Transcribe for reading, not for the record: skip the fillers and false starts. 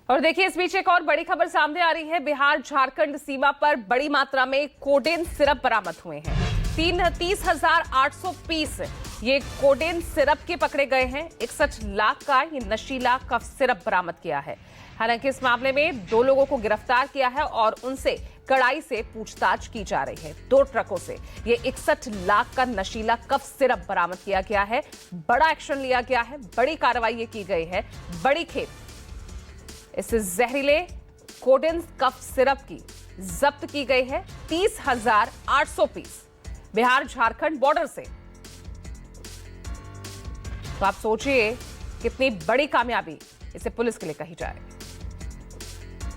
और देखिए, इस बीच एक और बड़ी खबर सामने आ रही है। बिहार झारखंड सीमा पर बड़ी मात्रा में कोडेन सिरप बरामद हुए हैं। 30,800 पीस ये कोडेन सिरप के पकड़े गए हैं। 61 लाख का ये नशीला कफ सिरप बरामद किया है। हालांकि इस मामले में 2 लोगों को गिरफ्तार किया है और उनसे कड़ाई से पूछताछ की जा रही है। 2 ट्रकों से ये 61 लाख का नशीला कफ सिरप बरामद किया गया है। बड़ा एक्शन लिया गया है, बड़ी कार्रवाई ये की गई है। बड़ी खेप इस जहरीले कोडेन कफ सिरप की जब्त की गई है। 30,800 पीस बिहार झारखंड बॉर्डर से। तो आप सोचिए कितनी बड़ी कामयाबी इसे पुलिस के लिए कही जाए।